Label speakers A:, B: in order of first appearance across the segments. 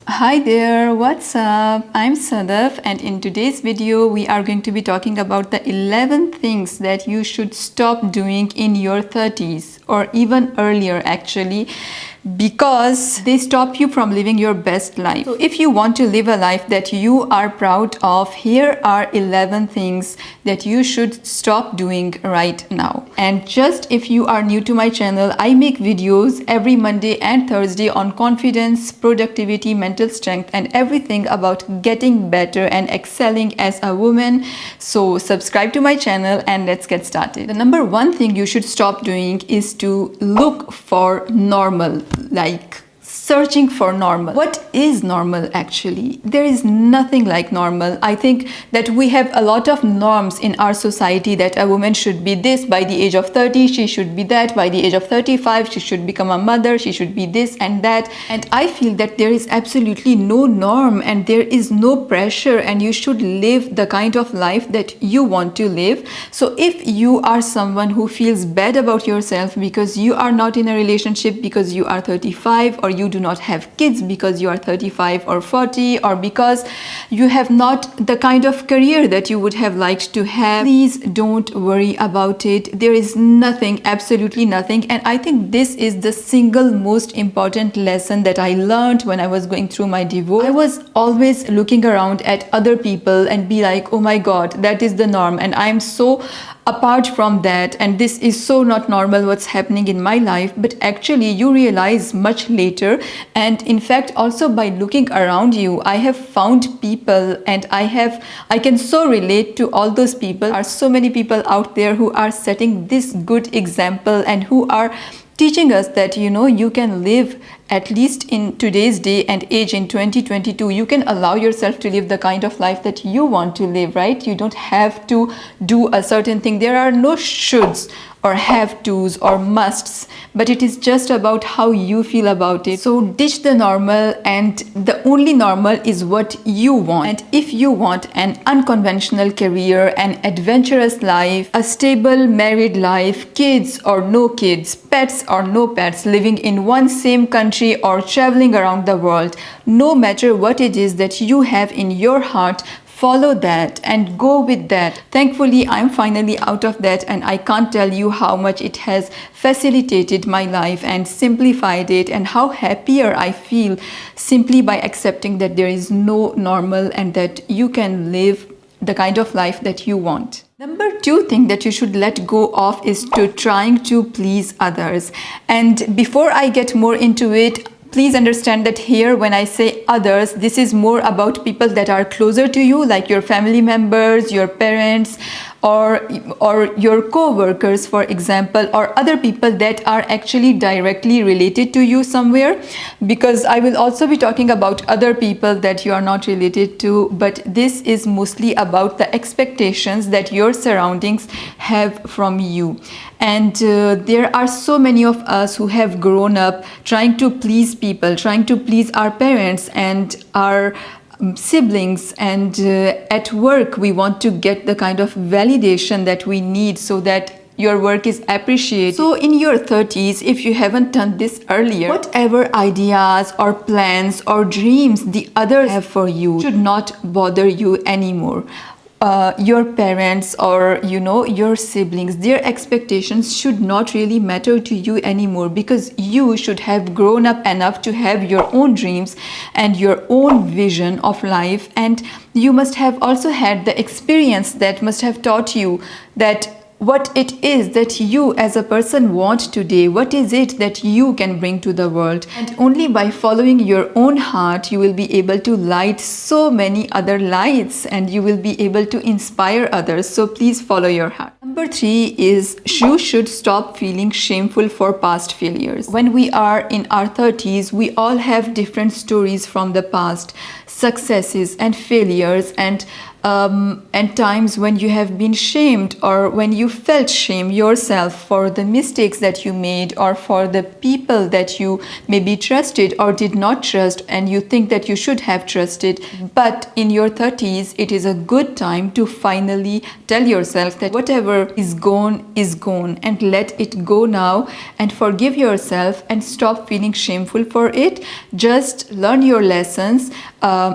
A: Hi there, what's up? I'm Sadaf, and in today's video we are going to be talking about the 11 things that you should stop doing in your 30s or even earlier actually, because they stop you from living your best life. So if you want to live a life that you are proud of, here are 11 things that you should stop doing right now. And just if you are new to my channel, I make videos every Monday and Thursday on confidence, productivity, mental strength, and everything about getting better and excelling as a woman. So subscribe to my channel and let's get started. The number one thing you should stop doing is to look for normal, like searching for normal. What is normal actually? There is nothing like normal. I think that we have a lot of norms in our society that a woman should be this by the age of 30, she should be that by the age of 35, she should become a mother, she should be this and that. And I feel that there is absolutely no norm and there is no pressure, and you should live the kind of life that you want to live. So if you are someone who feels bad about yourself because you are not in a relationship because you are 35, or you do not have kids because you are 35 or 40, or because you have not the kind of career that you would have liked to have, please don't worry about it. There is nothing, absolutely nothing. And I think this is the single most important lesson that I learned when I was going through my divorce. I was always looking around at other people and be like, oh my god, that is the norm and I'm so apart from that, and this is so not normal what's happening in my life. But actually you realize much later, and in fact also by looking around you, I have found people, and I can so relate to all those people. There are so many people out there who are setting this good example and who are teaching us that, you know, you can live, at least in today's day and age in 2022, you can allow yourself to live the kind of life that you want to live, right? You don't have to do a certain thing. There are no shoulds or have tos or musts, but it is just about how you feel about it. So ditch the normal, and the only normal is what you want. And if you want an unconventional career, an adventurous life, a stable married life, kids or no kids, pets or no pets, living in one same country or traveling around the world, no matter what it is that you have in your heart, follow that and go with that. Thankfully, I'm finally out of that, and I can't tell you how much it has facilitated my life and simplified it, and how happier I feel simply by accepting that there is no normal and that you can live the kind of life that you want. Number two thing that you should let go of is to trying to please others. And before I get more into it, please understand that here when I say others, this is more about people that are closer to you, like your family members, your parents, or your co-workers, for example, or other people that are actually directly related to you somewhere, because I will also be talking about other people that you are not related to, but this is mostly about the expectations that your surroundings have from you. And there are so many of us who have grown up trying to please people, trying to please our parents and our siblings, and at work we want to get the kind of validation that we need so that your work is appreciated. So in your 30s, if you haven't done this earlier, whatever ideas or plans or dreams the others have for you should not bother you anymore. Your parents or your siblings, their expectations should not really matter to you anymore, because you should have grown up enough to have your own dreams and your own vision of life, and you must have also had the experience that must have taught you that what it is that you as a person want today, what is it that you can bring to the world. And only by following your own heart you will be able to light so many other lights, and you will be able to inspire others. So please follow your heart. Number three is you should stop feeling shameful for past failures. When we are in our 30s, we all have different stories from the past, successes and failures, and and times when you have been shamed or when you felt shame yourself for the mistakes that you made or for the people that you maybe trusted or did not trust and you think that you should have trusted. But in your 30s, it is a good time to finally tell yourself that whatever is gone and let it go now, and forgive yourself and stop feeling shameful for it. Just learn your lessons,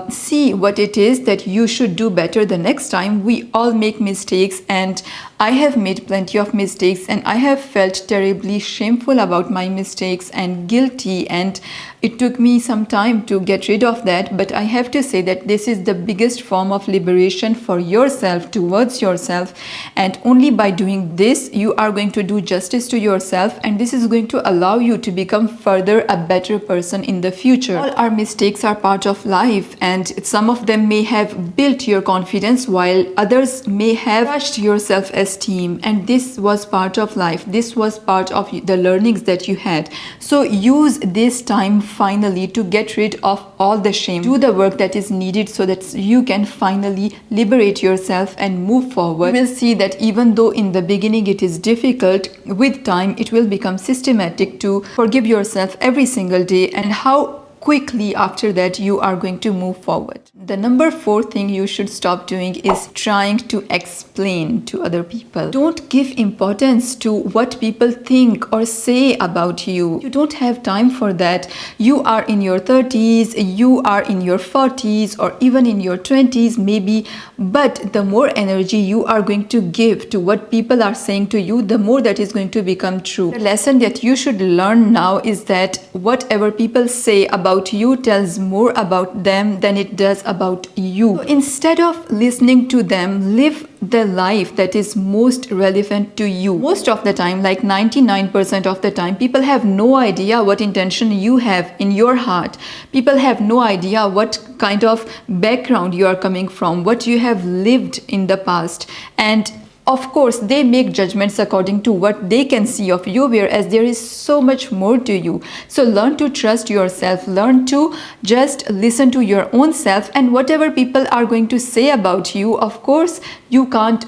A: see what it is that you should do better the next time. We all make mistakes, and I have made plenty of mistakes, and I have felt terribly shameful about my mistakes and guilty, and it took me some time to get rid of that. But I have to say that this is the biggest form of liberation for yourself, towards yourself, and only by doing this you are going to do justice to yourself, and this is going to allow you to become further a better person in the future. All our mistakes are part of life, and some of them may have built your confidence while others may have crushed your self-esteem, and this was part of life. This was part of the learnings that you had. So use this time finally to get rid of all the shame. Do the work that is needed so that you can finally liberate yourself and move forward. You will see that even though in the beginning it is difficult, with time it will become systematic to forgive yourself every single day, and how quickly after that you are going to move forward. The number 4 thing you should stop doing is trying to explain to other people. Don't give importance to what people think or say about you. You don't have time for that. You are in your 30s, you are in your 40s, or even in your 20s maybe, but the more energy you are going to give to what people are saying to you, the more that is going to become true. The lesson that you should learn now is that whatever people say about you tells more about them than it does about you. So instead of listening to them, live the life that is most relevant to you. Most of the time, like 99% of the time, people have no idea what intention you have in your heart. People have no idea what kind of background you are coming from, what you have lived in the past, and of course, they make judgments according to what they can see of you, whereas there is so much more to you. So learn to trust yourself, learn to just listen to your own self, and whatever people are going to say about you, of course, you can't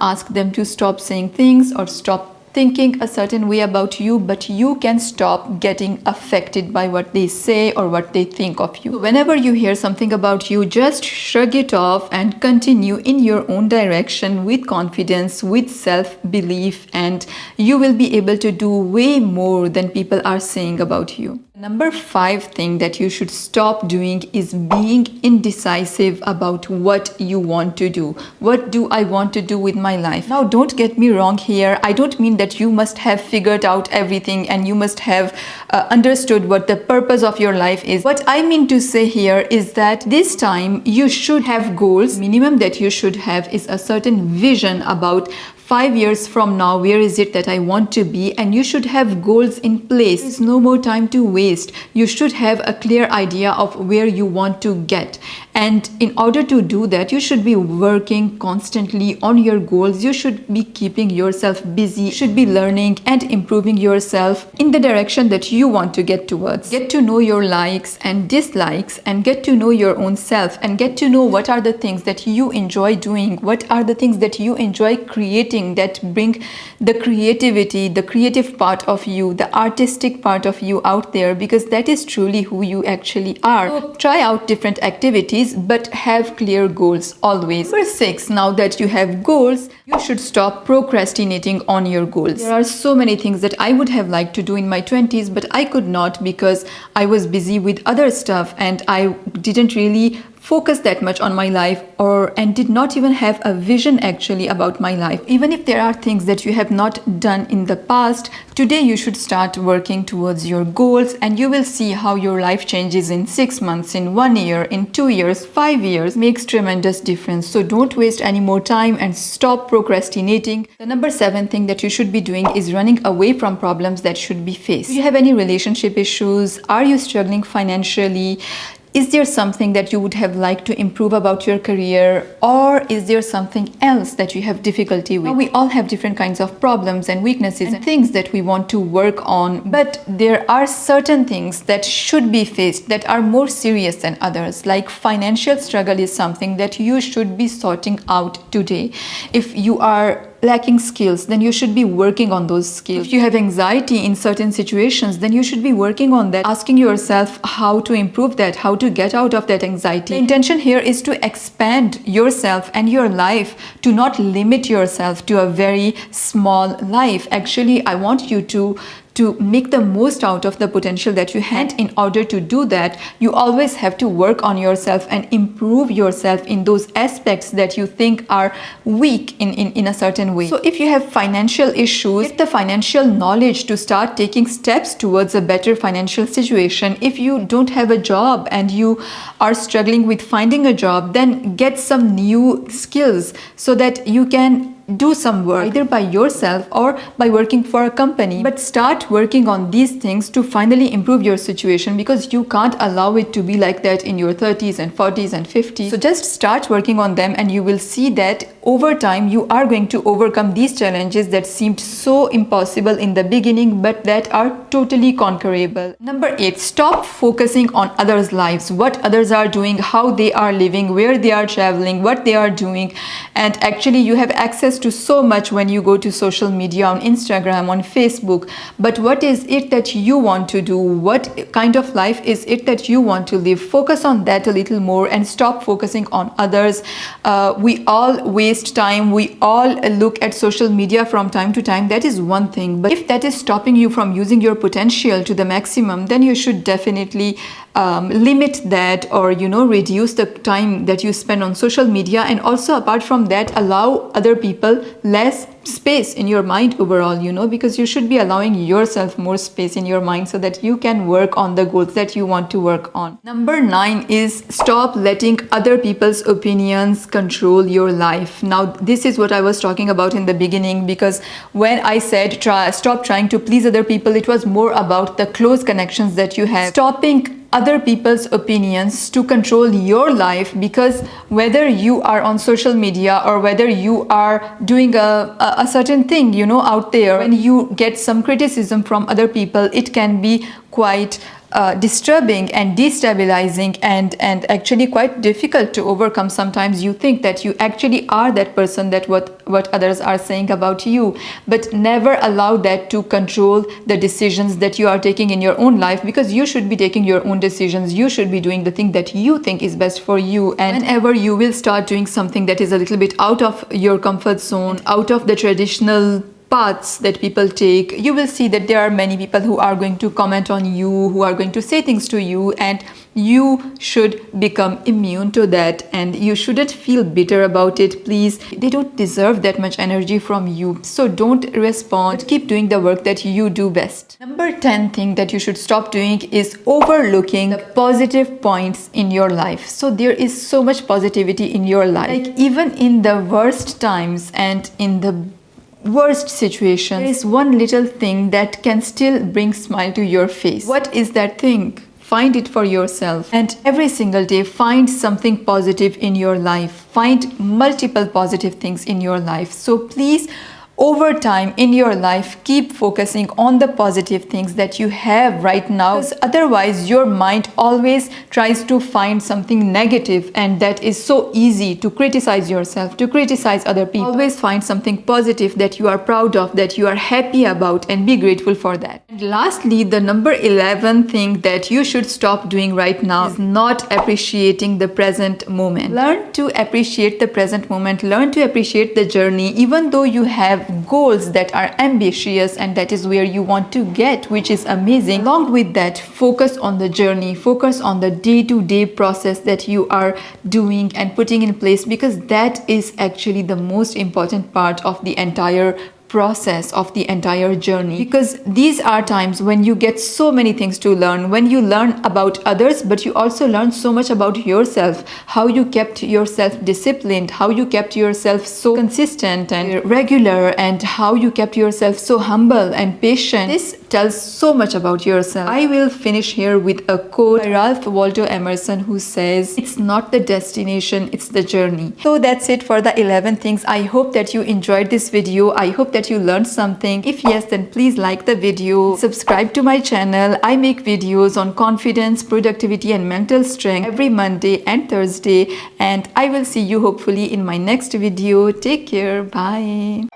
A: ask them to stop saying things or stop thinking a certain way about you, but you can stop getting affected by what they say or what they think of you. So whenever you hear something about you, just shrug it off and continue in your own direction with confidence, with self-belief, and you will be able to do way more than people are saying about you. Number 5 thing that you should stop doing is being indecisive about what you want to do. What do I want to do with my life? Now, don't get me wrong here. I don't mean that you must have figured out everything and you must have understood what the purpose of your life is. What I mean to say here is that this time you should have goals. Minimum that you should have is a certain vision about 5 years from now, where is it that I want to be? And you should have goals in place. There's no more time to waste. You should have a clear idea of where you want to get. And in order to do that, you should be working constantly on your goals. You should be keeping yourself busy. You should be learning and improving yourself in the direction that you want to get towards. Get to know your likes and dislikes, and get to know your own self, and get to know what are the things that you enjoy doing, what are the things that you enjoy creating, that bring the creativity, the creative part of you, the artistic part of you out there, because that is truly who you actually are. So try out different activities, but have clear goals always. Number 6, now that you have goals, you should stop procrastinating on your goals. There are so many things that I would have liked to do in my 20s, but I could not because I was busy with other stuff and I didn't really focus that much on my life, and did not even have a vision actually about my life. Even if there are things that you have not done in the past, today you should start working towards your goals, and you will see how your life changes in 6 months, in 1 year, in 2 years, 5 years. Makes tremendous difference. So don't waste any more time and stop procrastinating. The number 7 thing that you should be doing is running away from problems that should be faced. Do you have any relationship issues? Are you struggling financially? Is there something that you would have liked to improve about your career, or is there something else that you have difficulty with? Now, we all have different kinds of problems and weaknesses and things that we want to work on, but there are certain things that should be faced that are more serious than others. Like financial struggle is something that you should be sorting out today. If you are lacking skills, then you should be working on those skills. If you have anxiety in certain situations, then you should be working on that, asking yourself how to improve that, how to get out of that anxiety. The intention here is to expand yourself and your life, to not limit yourself to a very small life. Actually, I want you to make the most out of the potential that you had. In order to do that, you always have to work on yourself and improve yourself in those aspects that you think are weak in a certain way. So if you have financial issues, get the financial knowledge to start taking steps towards a better financial situation. If you don't have a job and you are struggling with finding a job, then get some new skills so that you can do some work either by yourself or by working for a company. But start working on these things to finally improve your situation, because you can't allow it to be like that in your 30s and 40s and 50s. So just start working on them, and you will see that over time you are going to overcome these challenges that seemed so impossible in the beginning, but that are totally conquerable. Number 8, stop focusing on others' lives, what others are doing, how they are living, where they are traveling, what they are doing. And actually you have access to so much when you go to social media, on Instagram, on Facebook, but what is it that you want to do? What kind of life is it that you want to live? Focus on that a little more and stop focusing on others. We all waste time, we all look at social media from time to time. That is one thing, but if that is stopping you from using your potential to the maximum, then you should definitely limit that, or reduce the time that you spend on social media. And also, apart from that, allow other people less space in your mind overall, because you should be allowing yourself more space in your mind so that you can work on the goals that you want to work on. Number 9 is stop letting other people's opinions control your life. Now, this is what I was talking about in the beginning, because when I said stop trying to please other people, it was more about the close connections that you have. Stopping other people's opinions to control your life, because whether you are on social media or whether you are doing a certain thing out there, when you get some criticism from other people, it can be quite disturbing and destabilizing and actually quite difficult to overcome. Sometimes you think that you actually are that person, that what others are saying about you, but never allow that to control the decisions that you are taking in your own life, because you should be taking your own decisions. You should be doing the thing that you think is best for you. And whenever you will start doing something that is a little bit out of your comfort zone, out of the traditional paths that people take, you will see that there are many people who are going to comment on you, who are going to say things to you, and you should become immune to that, and you shouldn't feel bitter about it. Please, they don't deserve that much energy from you, so don't respond. Keep doing the work that you do best. Number 10 thing that you should stop doing is overlooking the positive points in your life. So there is so much positivity in your life, like even in the worst times and in the worst situation, there is one little thing that can still bring smile to your face. What is that thing? Find it for yourself, and every single day find something positive in your life. Find multiple positive things in your life. So please, over time in your life, keep focusing on the positive things that you have right now, because otherwise your mind always tries to find something negative, and that is so easy to criticize yourself, to criticize other people. Always find something positive that you are proud of, that you are happy about, and be grateful for that. And lastly, the number 11 thing that you should stop doing right now is not appreciating the present moment. Learn to appreciate the present moment. Learn to appreciate the journey, even though you have goals that are ambitious and that is where you want to get, which is amazing. Along with that, focus on the journey, focus on the day-to-day process that you are doing and putting in place, because that is actually the most important part of the entire process, of the entire journey. Because these are times when you get so many things to learn, when you learn about others, but you also learn so much about yourself, how you kept yourself disciplined, how you kept yourself so consistent and regular, and how you kept yourself so humble and patient. This tells so much about yourself. I will finish here with a quote by Ralph Waldo Emerson, who says, "It's not the destination, it's the journey." So that's it for the 11 things. I hope that you enjoyed this video. I hope that you learned something. If yes, then please like the video, subscribe to my channel. I make videos on confidence, productivity and mental strength every Monday and Thursday, and I will see you hopefully in my next video. Take care. Bye.